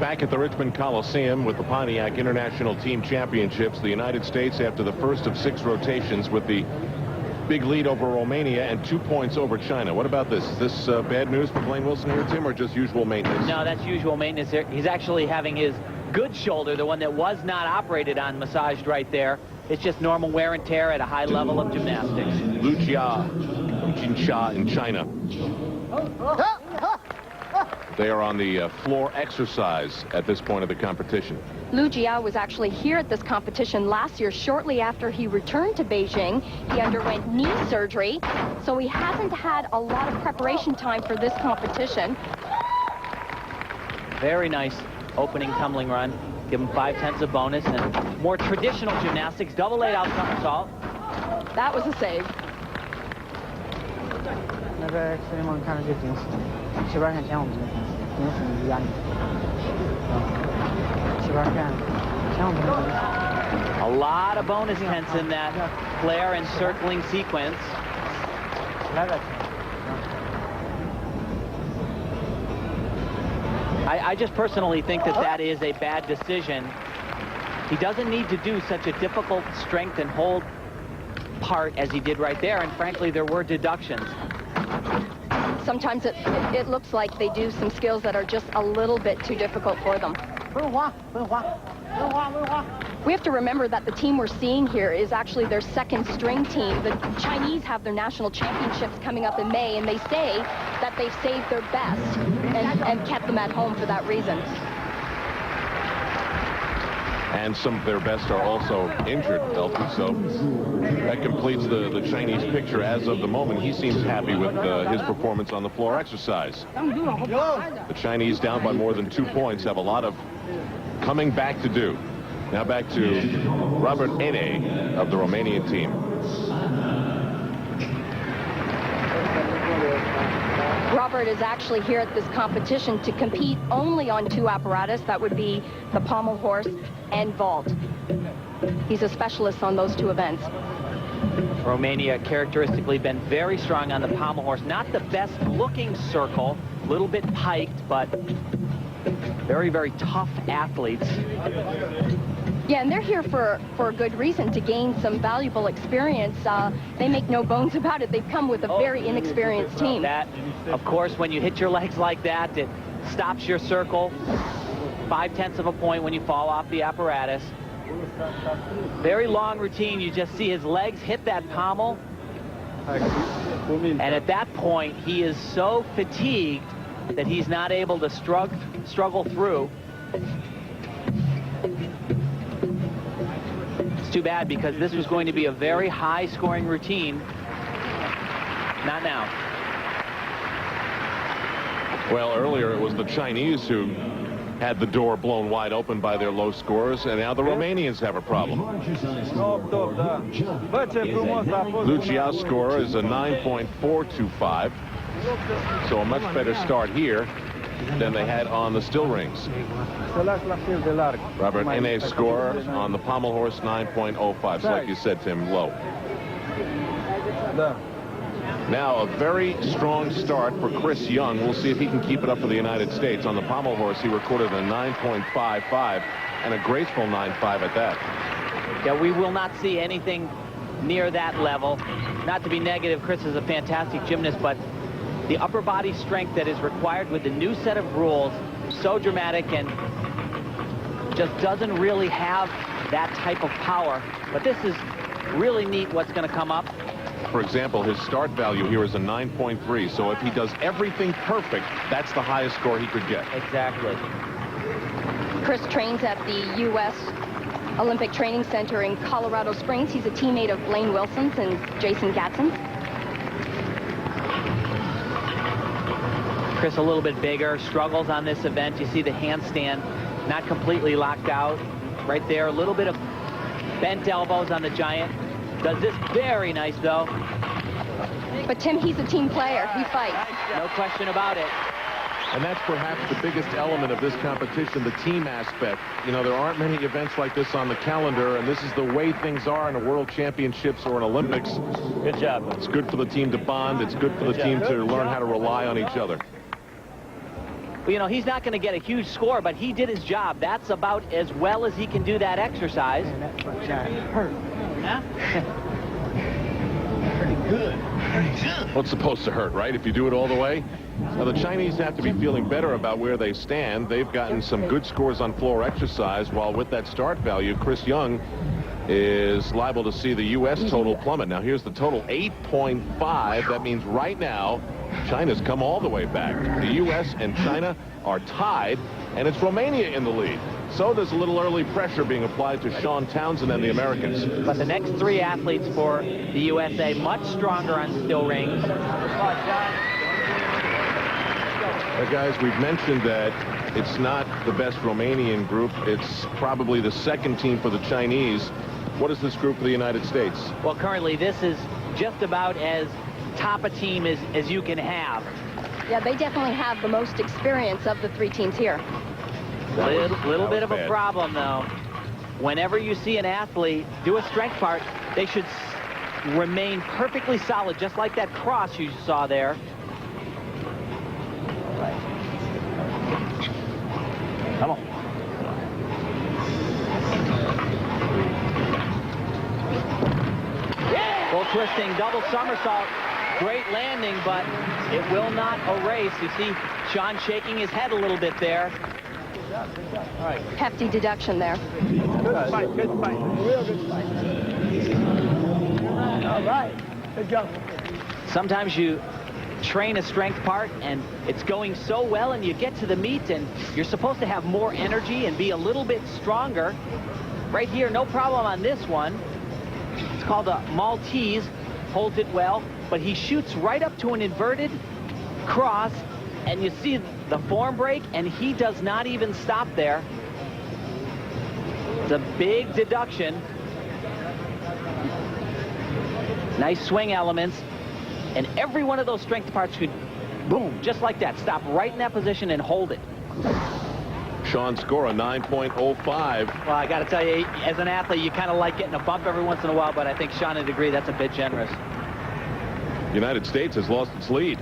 Back at the Richmond Coliseum with the Pontiac International Team Championships, the United States, after the first of 6 rotations, with the big lead over Romania and 2 points over China. What about this? Is this bad news for Blaine Wilson here, Tim, or just usual maintenance? No, that's usual maintenance. He's actually having his good shoulder, the one that was not operated on, massaged right there. It's just normal wear and tear at a high level of gymnastics. Lu Jia from Jinsha in China. They are on the floor exercise at this point of the competition. Lu Jia was actually here at this competition last year. Shortly after he returned to Beijing, he underwent knee surgery, so he hasn't had a lot of preparation time for this competition. Very nice opening tumbling run. Give him 5/10 of bonus, and more traditional gymnastics, double laid out somersault. That was a save. 那边视频看着就顶死，这边看前我们这个顶死你压力，这边看前我们这个。 A lot of bonus tense in that flare and circling sequence. I just personally think that that is a bad decision. He doesn't need to do such a difficult strength and hold part as he did right there, and frankly there were deductions. Sometimes it looks like they do some skills that are just a little bit too difficult for them. We have to remember that the team we're seeing here is actually their second string team. The Chinese have their national championships coming up in May, and they say that they've saved their best and kept them at home for that reason. And some of their best are also injured, Elton, so that completes the Chinese picture as of the moment. He seems happy with his performance on the floor exercise. The Chinese, down by more than 2 points, have a lot of coming back to do. Now back to Robert Ene of the Romanian team. Robert is actually here at this competition to compete only on 2 apparatus. That would be the pommel horse and vault. He's a specialist on those 2 events. Romania characteristically been very strong on the pommel horse. Not the best looking circle, a little bit piked, but very, very tough athletes. Yeah, and they're here for a good reason, to gain some valuable experience. They make no bones about it. They've come with a very inexperienced team. That, of course, when you hit your legs like that, it stops your circle. 5/10 of a point when you fall off the apparatus. Very long routine. You just see his legs hit that pommel. And at that point, he is so fatigued that he's not able to struggle through. It's too bad, because this was going to be a very high-scoring routine. Not now. Well, earlier it was the Chinese who had the door blown wide open by their low scores, and now the Romanians have a problem. Lu Jia's score is a 9.425, so a much better start here than they had on the still rings. Robert Ene's score on the pommel horse, 9.05. So like you said, Tim, low. Now a very strong start for Chris Young. We'll see if he can keep it up for the United States. On the pommel horse, he recorded a 9.55 and a graceful 9.5 at that. Yeah, we will not see anything near that level. Not to be negative, Chris is a fantastic gymnast, but the upper body strength that is required with the new set of rules, so dramatic, and just doesn't really have that type of power. But this is really neat what's going to come up. For example, his start value here is a 9.3, so if he does everything perfect, that's the highest score he could get. Exactly. Chris trains at the U.S. Olympic Training Center in Colorado Springs. He's a teammate of Blaine Wilson's and Jason Gadsden's. Chris a little bit bigger, struggles on this event. You see the handstand not completely locked out. Right there, a little bit of bent elbows on the giant. Does this very nice, though. But Tim, he's a team player. He fights. No question about it. And that's perhaps the biggest element of this competition, the team aspect. You know, there aren't many events like this on the calendar, and this is the way things are in a World Championships or an Olympics. Good job. It's good for the team to bond. It's good for the team to learn how to rely on each other. you know, he's not going to get a huge score, but he did his job. That's about as well as he can do that exercise. Man, that front shot hurt. Yeah. Well, it's supposed to hurt, right, if you do it all the way? Now, the Chinese have to be feeling better about where they stand. They've gotten some good scores on floor exercise, while with that start value, Chris Young is liable to see the U.S. total plummet. Now, here's the total, 8.5. That means right now, China's come all the way back. The U.S. and China are tied, and it's Romania in the lead. So there's a little early pressure being applied to Sean Townsend and the Americans. But the next three athletes for the USA, much stronger on still rings. Guys, we've mentioned that it's not the best Romanian group. It's probably the second team for the Chinese. What is this group for the United States? Well, currently, this is just about as top a team as you can have. Yeah, they definitely have the most experience of the three teams here. Little bit of a bad. problem, though. Whenever you see an athlete do a strength part, they should remain perfectly solid, just like that cross you saw there. Come on. Full twisting, double somersault. Great landing, but it will not erase. You see Sean shaking his head a little bit there. All right. Hefty deduction there. Good fight, good fight. Real good fight. All right. Good job. Sometimes you train a strength part and it's going so well, and you get to the meet and you're supposed to have more energy and be a little bit stronger. Right here, no problem on this one. It's called a Maltese. Holds it well, but he shoots right up to an inverted cross, and you see the form break, and he does not even stop there. It's a big deduction. Nice swing elements, and every one of those strength parts could, boom, just like that, stop right in that position and hold it. Sean's score, a 9.05. Well, I got to tell you, as an athlete, you kind of like getting a bump every once in a while, but I think Sean would agree that's a bit generous. The United States has lost its lead.